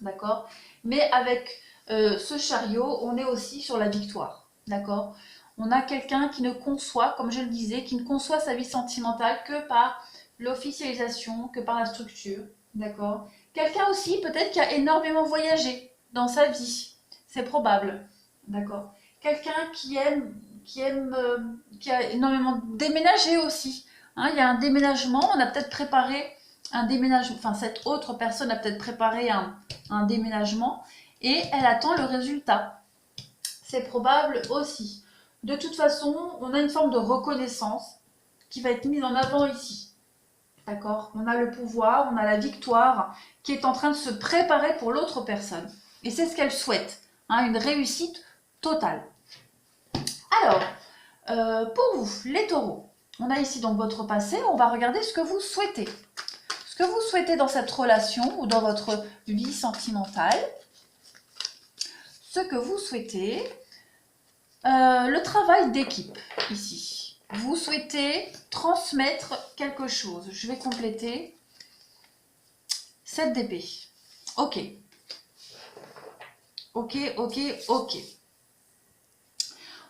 D'accord? Mais avec ce chariot, on est aussi sur la victoire. D'accord? On a quelqu'un qui ne conçoit, comme je le disais, qui ne conçoit sa vie sentimentale que par l'officialisation, que par la structure. D'accord? Quelqu'un aussi, peut-être, qui a énormément voyagé dans sa vie. C'est probable. D'accord? Quelqu'un qui a énormément déménagé aussi. Hein, il y a un déménagement, on a peut-être préparé un déménagement, enfin cette autre personne a peut-être préparé un déménagement et elle attend le résultat. C'est probable aussi. De toute façon, on a une forme de reconnaissance qui va être mise en avant ici. D'accord? On a le pouvoir, on a la victoire qui est en train de se préparer pour l'autre personne. Et c'est ce qu'elle souhaite, hein, une réussite totale. Alors, pour vous, les taureaux, on a ici donc votre passé, on va regarder ce que vous souhaitez. Ce que vous souhaitez dans cette relation ou dans votre vie sentimentale. Ce que vous souhaitez, le travail d'équipe ici. Vous souhaitez transmettre quelque chose. Je vais compléter 7 d'épée. Ok. Ok, ok, ok.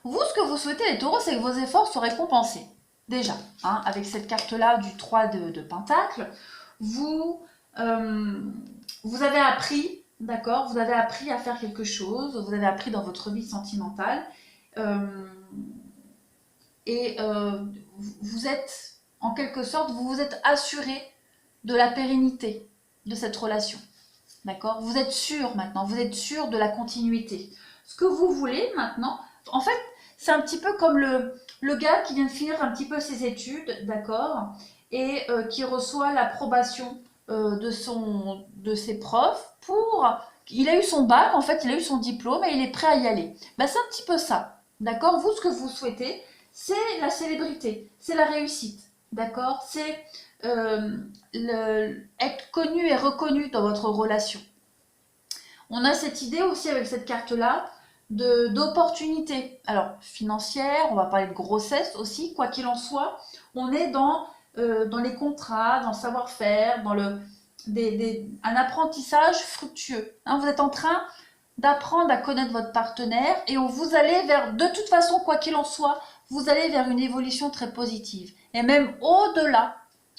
Vous, ce que vous souhaitez, les taureaux, c'est que vos efforts soient récompensés. Déjà, hein, avec cette carte-là du 3 de Pentacle, vous avez appris, d'accord? Vous avez appris à faire quelque chose, vous avez appris dans votre vie sentimentale. Vous êtes, en quelque sorte, vous vous êtes assuré de la pérennité de cette relation. D'accord? Vous êtes sûr maintenant, vous êtes sûr de la continuité. Ce que vous voulez maintenant, en fait, c'est un petit peu comme le gars qui vient de finir un petit peu ses études, d'accord? Et qui reçoit l'approbation de ses profs pour... Il a eu son bac, en fait, il a eu son diplôme et il est prêt à y aller. Ben, c'est un petit peu ça, d'accord? Vous, ce que vous souhaitez, c'est la célébrité, c'est la réussite, d'accord? C'est être connu et reconnu dans votre relation. On a cette idée aussi avec cette carte-là d'opportunité. Alors, financière, on va parler de grossesse aussi, quoi qu'il en soit, on est dans les contrats, dans le savoir-faire, dans un apprentissage fructueux. Hein, vous êtes en train d'apprendre à connaître votre partenaire et vous allez vers, de toute façon, quoi qu'il en soit, vous allez vers une évolution très positive et même au-delà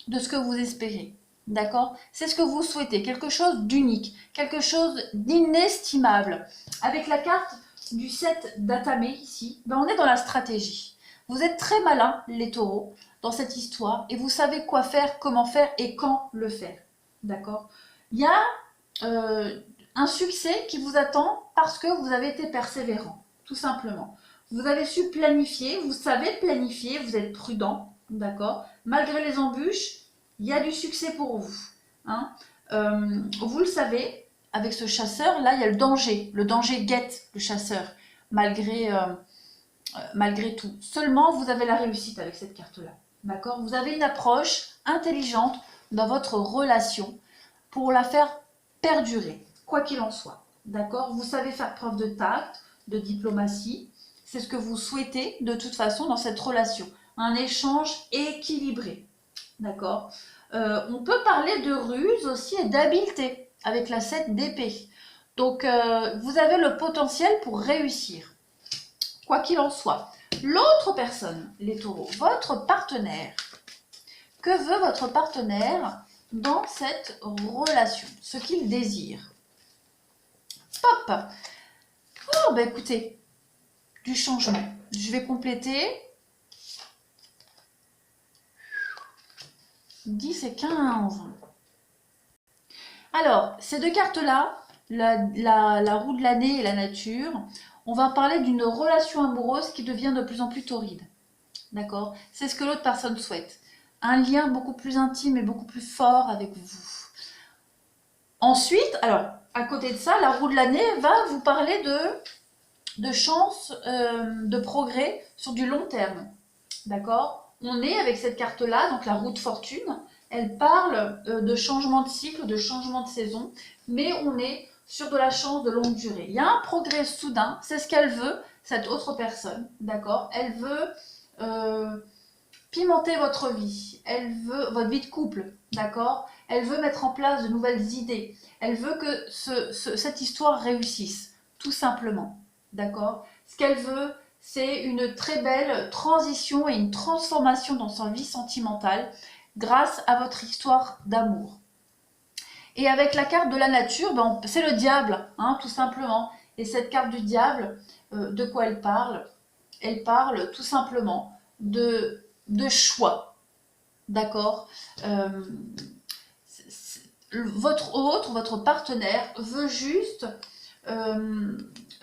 de ce que vous espérez. D'accord? C'est ce que vous souhaitez, quelque chose d'unique, quelque chose d'inestimable. Avec la carte du 7 d'Atamé ici, ben on est dans la stratégie. Vous êtes très malins, les taureaux, dans cette histoire et vous savez quoi faire, comment faire et quand le faire. D'accord? Il y a un succès qui vous attend parce que vous avez été persévérant, tout simplement. Vous avez su planifier, vous savez planifier, vous êtes prudent, d'accord? Malgré les embûches, il y a du succès pour vous. Hein. Vous le savez, avec ce chasseur, là, il y a le danger. Le danger guette le chasseur, malgré tout. Seulement, vous avez la réussite avec cette carte-là. D'accord? Vous avez une approche intelligente dans votre relation pour la faire perdurer, quoi qu'il en soit. D'accord? Vous savez faire preuve de tact, de diplomatie. C'est ce que vous souhaitez de toute façon dans cette relation. Un échange équilibré. D'accord? On peut parler de ruse aussi et d'habileté avec la 7 d'épée. Donc, vous avez le potentiel pour réussir. Quoi qu'il en soit. L'autre personne, les taureaux, votre partenaire. Que veut votre partenaire dans cette relation? Ce qu'il désire. Pop! Oh, bah écoutez, du changement. Je vais compléter 10 et 15. Alors, ces deux cartes-là, la roue de l'année et la nature, on va parler d'une relation amoureuse qui devient de plus en plus torride. D'accord? C'est ce que l'autre personne souhaite. Un lien beaucoup plus intime et beaucoup plus fort avec vous. Ensuite, alors, à côté de ça, la roue de l'année va vous parler de chance, de progrès sur du long terme. D'accord? On est avec cette carte-là, donc la roue de fortune. Elle parle de changement de cycle, de changement de saison, mais on est sur de la chance de longue durée. Il y a un progrès soudain, c'est ce qu'elle veut, cette autre personne. D'accord? Elle veut pimenter votre vie. Elle veut votre vie de couple. D'accord? Elle veut mettre en place de nouvelles idées. Elle veut que cette histoire réussisse, tout simplement. D'accord? Ce qu'elle veut, c'est une très belle transition et une transformation dans sa vie sentimentale grâce à votre histoire d'amour. Et avec la carte de la nature, ben c'est le diable, hein, tout simplement. Et cette carte du diable, de quoi elle parle? Elle parle tout simplement de choix. D'accord? Votre partenaire veut juste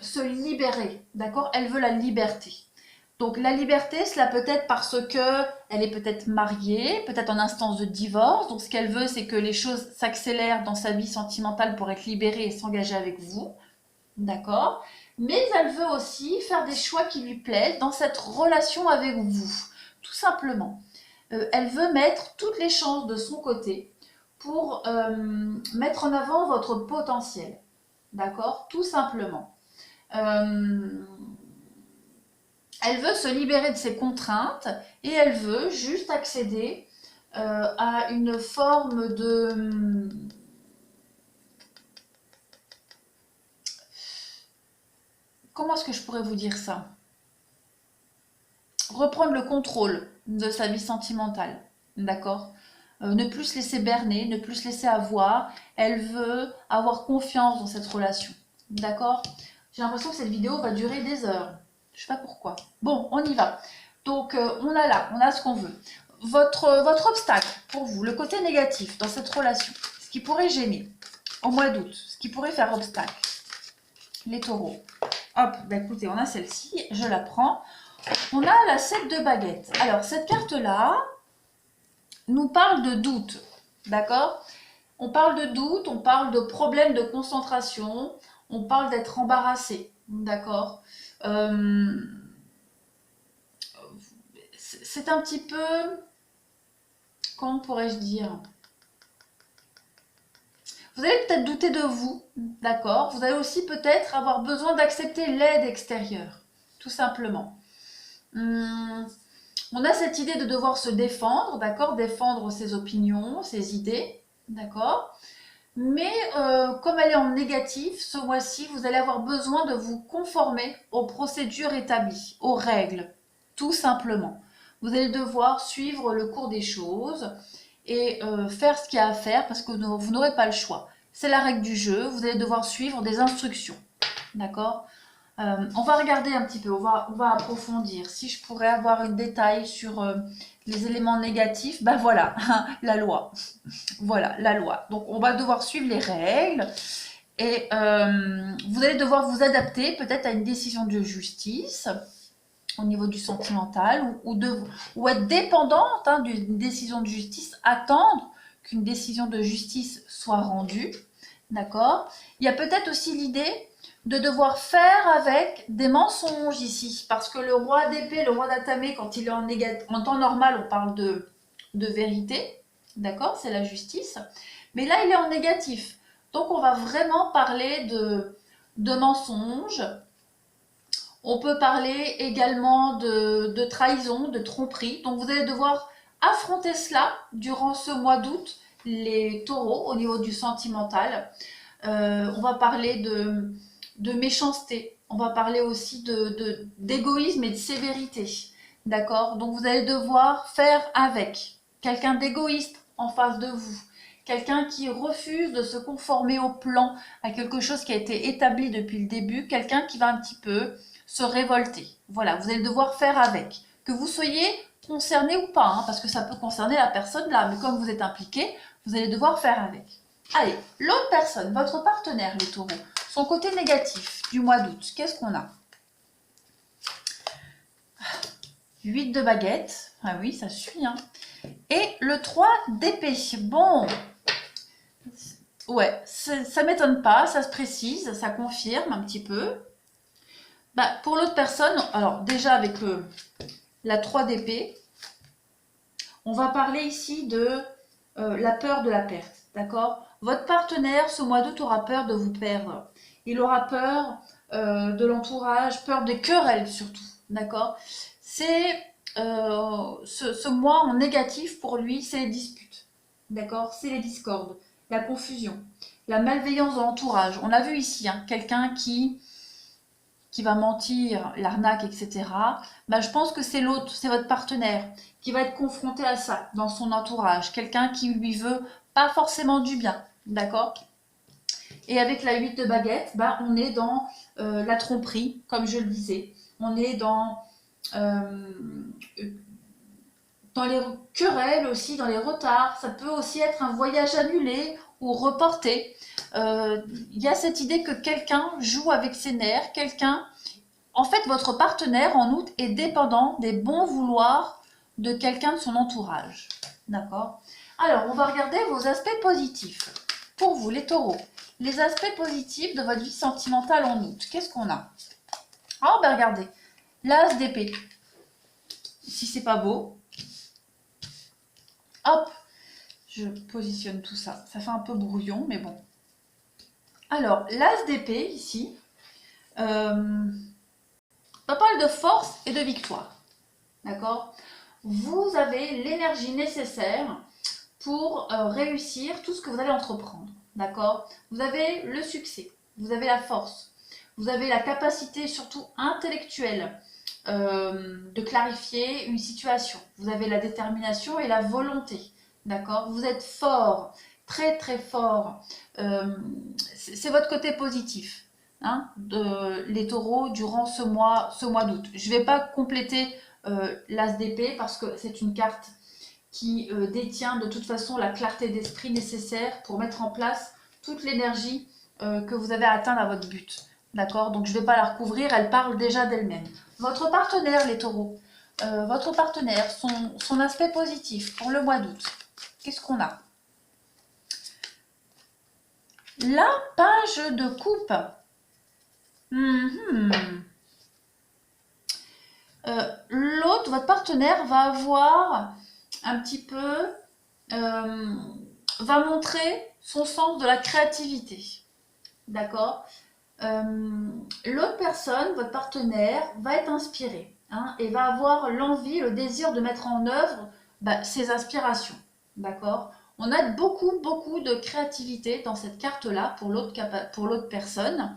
se libérer, d'accord? Elle veut la liberté. Donc la liberté, cela peut être parce que elle est peut-être mariée, peut-être en instance de divorce. Donc ce qu'elle veut, c'est que les choses s'accélèrent dans sa vie sentimentale pour être libérée et s'engager avec vous, d'accord? Mais elle veut aussi faire des choix qui lui plaisent dans cette relation avec vous, tout simplement. Elle veut mettre toutes les chances de son côté pour mettre en avant votre potentiel. D'accord? Tout simplement. Elle veut se libérer de ses contraintes et elle veut juste accéder à une forme de... Comment est-ce que je pourrais vous dire ça? Reprendre le contrôle de sa vie sentimentale. D'accord? Ne plus se laisser berner, ne plus se laisser avoir. Elle veut avoir confiance dans cette relation. D'accord? J'ai l'impression que cette vidéo va durer des heures. Je sais pas pourquoi. Bon, on y va. Donc, on a ce qu'on veut. Votre obstacle pour vous, le côté négatif dans cette relation, ce qui pourrait gêner au mois d'août, ce qui pourrait faire obstacle, les taureaux. Hop, ben écoutez, on a celle-ci, je la prends. On a la 7 de baguettes. Alors, cette carte-là nous parle de doute, d'accord? On parle de doute, on parle de problèmes de concentration, on parle d'être embarrassé, d'accord? C'est un petit peu, comment pourrais-je dire? Vous allez peut-être douter de vous, d'accord? Vous allez aussi peut-être avoir besoin d'accepter l'aide extérieure, tout simplement. On a cette idée de devoir se défendre, d'accord? Défendre ses opinions, ses idées, d'accord? Mais comme elle est en négatif, ce mois-ci, vous allez avoir besoin de vous conformer aux procédures établies, aux règles, tout simplement. Vous allez devoir suivre le cours des choses et faire ce qu'il y a à faire parce que vous n'aurez pas le choix. C'est la règle du jeu, vous allez devoir suivre des instructions, d'accord? On va regarder un petit peu, on va approfondir. Si je pourrais avoir un détail sur les éléments négatifs, ben voilà, la loi. Voilà, la loi. Donc on va devoir suivre les règles et vous allez devoir vous adapter peut-être à une décision de justice au niveau du sentimental ou être dépendante d'une décision de justice, attendre qu'une décision de justice soit rendue. D'accord? Il y a peut-être aussi l'idée de devoir faire avec des mensonges ici, parce que le roi d'épée, le roi d'atamé, quand il est en temps normal, on parle de vérité, d'accord, c'est la justice, mais là il est en négatif, donc on va vraiment parler de mensonges, on peut parler également de trahison, de tromperie, donc vous allez devoir affronter cela durant ce mois d'août, les taureaux, au niveau du sentimental. On va parler de méchanceté, on va parler aussi d'égoïsme et de sévérité, d'accord? Donc vous allez devoir faire avec quelqu'un d'égoïste en face de vous quelqu'un qui refuse de se conformer au plan, à quelque chose qui a été établi depuis le début, quelqu'un qui va un petit peu se révolter. Voilà, vous allez devoir faire avec. Que vous soyez concerné ou pas, hein, parce que ça peut concerner la personne là, mais comme vous êtes impliqué, vous allez devoir faire avec. Allez, l'autre personne, votre partenaire, les taureaux, son côté négatif du mois d'août, qu'est-ce qu'on a? 8 de baguette, ah oui, ça suit, hein. Et le 3 d'épée. Bon, ouais, ça m'étonne pas, ça se précise, ça confirme un petit peu. Bah, pour l'autre personne, alors déjà avec la 3 d'épée, on va parler ici de la peur de la perte, d'accord? Votre partenaire, ce mois d'août, aura peur de vous perdre. Il aura peur de l'entourage, peur des querelles surtout, d'accord? C'est ce mois en négatif pour lui, c'est les disputes, d'accord? C'est les discordes, la confusion, la malveillance de l'entourage. On a vu ici hein, quelqu'un qui va mentir, l'arnaque, etc. Bah, je pense que c'est l'autre, c'est votre partenaire qui va être confronté à ça dans son entourage. Quelqu'un qui lui veut pas forcément du bien, d'accord? Et avec la 8 de baguette, bah, on est dans la tromperie, comme je le disais. On est euh, dans les querelles aussi, dans les retards. Ça peut aussi être un voyage annulé ou reporté. Il y a cette idée que quelqu'un joue avec ses nerfs, en fait, votre partenaire en août est dépendant des bons vouloirs de quelqu'un de son entourage. D'accord? Alors, on va regarder vos aspects positifs. Pour vous, les taureaux, les aspects positifs de votre vie sentimentale en août, qu'est-ce qu'on a? Oh, ben regardez, l'as d'épée. Si c'est pas beau, hop, je positionne tout ça. Ça fait un peu brouillon, mais bon. Alors, l'as d'épée, ici, on parle de force et de victoire. D'accord? Vous avez l'énergie nécessaire pour réussir tout ce que vous allez entreprendre. D'accord? Vous avez le succès, vous avez la force, vous avez la capacité surtout intellectuelle de clarifier une situation. Vous avez la détermination et la volonté. D'accord? Vous êtes fort, très très fort. C'est votre côté positif. Hein, les taureaux durant ce mois d'août. Je ne vais pas compléter l'as d'épée parce que c'est une carte qui détient de toute façon la clarté d'esprit nécessaire pour mettre en place toute l'énergie que vous avez à atteindre à votre but. D'accord? Donc je ne vais pas la recouvrir, elle parle déjà d'elle-même. Votre partenaire, les taureaux, votre partenaire, son aspect positif pour le mois d'août, qu'est-ce qu'on a? La page de coupe. L'autre, votre partenaire, va avoir un petit peu, va montrer son sens de la créativité. D'accord? L'autre personne, votre partenaire, va être inspiré hein, et va avoir l'envie, le désir de mettre en œuvre ses aspirations. D'accord? On a beaucoup, beaucoup de créativité dans cette carte-là pour l'autre personne.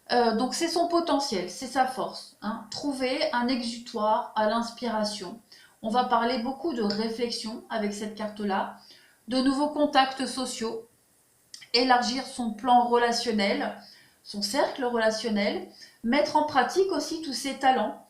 Donc c'est son potentiel, c'est sa force. Hein. Trouver un exutoire à l'inspiration. On va parler beaucoup de réflexion avec cette carte-là, de nouveaux contacts sociaux, élargir son plan relationnel, son cercle relationnel, mettre en pratique aussi tous ses talents.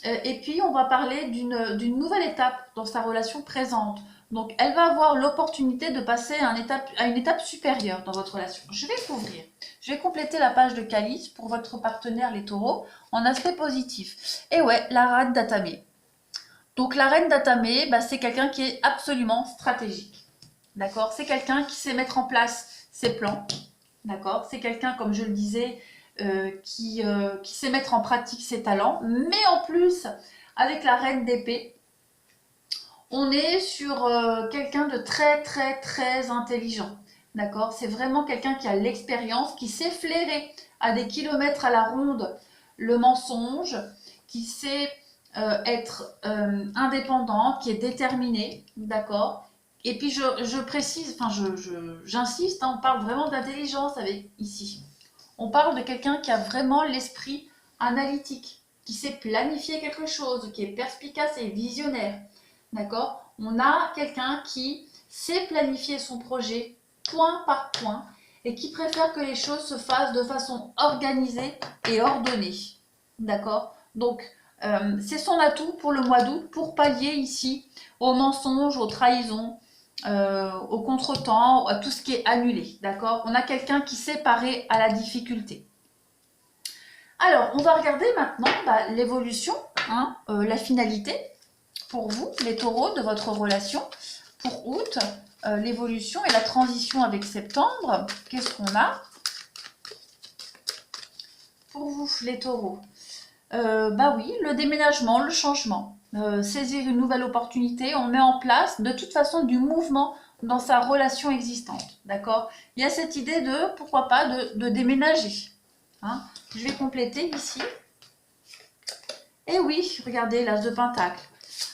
Et puis on va parler d'une nouvelle étape dans sa relation présente. Donc elle va avoir l'opportunité de passer à une étape supérieure dans votre relation. Je vais compléter la page de calice pour votre partenaire les taureaux en aspect positif. Et ouais, la reine d'Atamé. Donc la reine d'Atamé, c'est quelqu'un qui est absolument stratégique. D'accord? C'est quelqu'un qui sait mettre en place ses plans. D'accord? C'est quelqu'un, comme je le disais, qui sait mettre en pratique ses talents. Mais en plus, avec la reine d'épée, on est sur quelqu'un de très très très intelligent. D'accord? C'est vraiment quelqu'un qui a l'expérience, qui sait flairer à des kilomètres à la ronde le mensonge, qui sait être indépendant, qui est déterminé. D'accord? Et puis je précise, enfin j'insiste, hein, on parle vraiment d'intelligence avec ici. On parle de quelqu'un qui a vraiment l'esprit analytique, qui sait planifier quelque chose, qui est perspicace et visionnaire. D'accord? On a quelqu'un qui sait planifier son projet point par point et qui préfère que les choses se fassent de façon organisée et ordonnée. D'accord? Donc, c'est son atout pour le mois d'août pour pallier ici aux mensonges, aux trahisons, au contretemps, à tout ce qui est annulé. D'accord? On a quelqu'un qui sait parer à la difficulté. Alors, on va regarder maintenant l'évolution, hein, la finalité pour vous, les taureaux, de votre relation pour août, l'évolution et la transition avec septembre. Qu'est-ce qu'on a pour vous, les taureaux? Oui, le déménagement, le changement, saisir une nouvelle opportunité, on met en place de toute façon du mouvement dans sa relation existante, d'accord? Il y a cette idée de, pourquoi pas, de déménager. Hein? Je vais compléter ici. Et oui, regardez, l'as de Pentacle.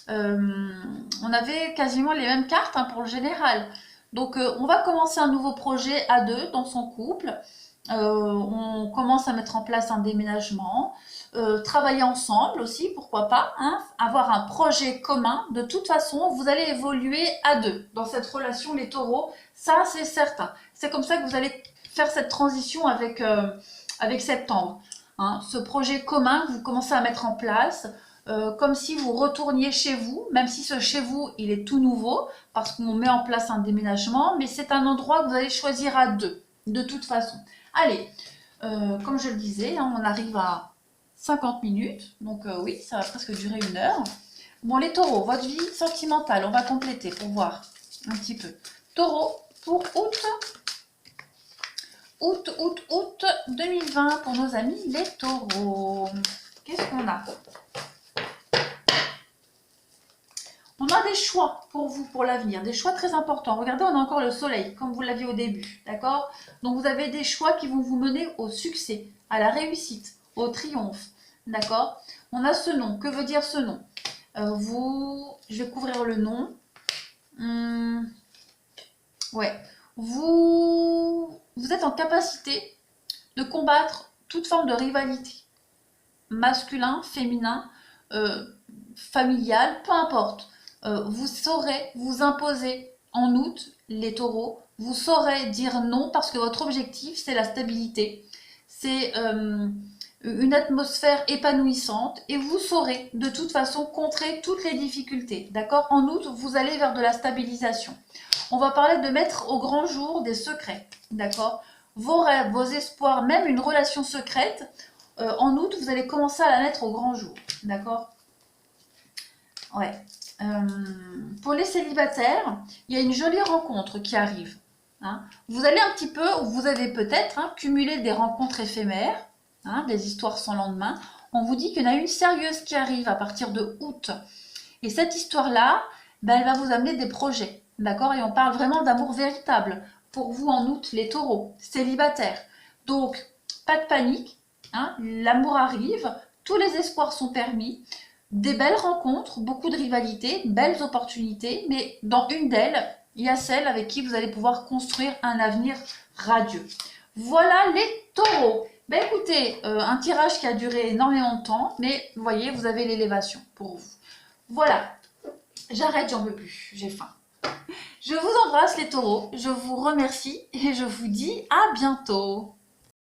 On avait quasiment les mêmes cartes, hein, pour le général. Donc, on va commencer un nouveau projet à deux dans son couple. On commence à mettre en place un déménagement, travailler ensemble aussi, pourquoi pas, hein, avoir un projet commun. De toute façon, vous allez évoluer à deux dans cette relation, les taureaux, ça c'est certain. C'est comme ça que vous allez faire cette transition avec septembre. Hein. Ce projet commun que vous commencez à mettre en place, comme si vous retourniez chez vous, même si ce chez vous, il est tout nouveau, parce qu'on met en place un déménagement, mais c'est un endroit que vous allez choisir à deux, de toute façon. Allez, comme je le disais, hein, on arrive à 50 minutes, donc oui, ça va presque durer 1 heure. Bon, les taureaux, votre vie sentimentale, on va compléter pour voir un petit peu. Taureau, pour août 2020, pour nos amis les taureaux. Qu'est-ce qu'on a? On a des choix pour vous, pour l'avenir, des choix très importants. Regardez, on a encore le soleil, comme vous l'aviez au début, d'accord? Donc, vous avez des choix qui vont vous mener au succès, à la réussite, au triomphe, d'accord? On a ce nom. Que veut dire ce nom? Je vais couvrir le nom. Ouais. Vous êtes en capacité de combattre toute forme de rivalité, masculin, féminin, familial, peu importe. Vous saurez vous imposer en août, les taureaux. Vous saurez dire non parce que votre objectif, c'est la stabilité. C'est une atmosphère épanouissante et vous saurez de toute façon contrer toutes les difficultés. D'accord? En août, vous allez vers de la stabilisation. On va parler de mettre au grand jour des secrets. D'accord? Vos rêves, vos espoirs, même une relation secrète, en août, vous allez commencer à la mettre au grand jour. D'accord? Ouais. Pour les célibataires, il y a une jolie rencontre qui arrive. Hein. Vous allez un petit peu, ou vous avez peut-être cumulé des rencontres éphémères, des histoires sans lendemain. On vous dit qu'il y en a une sérieuse qui arrive à partir de août. Et cette histoire-là, elle va vous amener des projets. D'accord? Et on parle vraiment d'amour véritable. Pour vous en août, les taureaux, célibataires. Donc, pas de panique. L'amour arrive. Tous les espoirs sont permis. Des belles rencontres, beaucoup de rivalités, belles opportunités, mais dans une d'elles, il y a celle avec qui vous allez pouvoir construire un avenir radieux. Voilà les taureaux. Écoutez, un tirage qui a duré énormément de temps, mais vous voyez, vous avez l'élévation pour vous. Voilà, j'arrête, j'en peux plus, j'ai faim. Je vous embrasse les taureaux, je vous remercie et je vous dis à bientôt.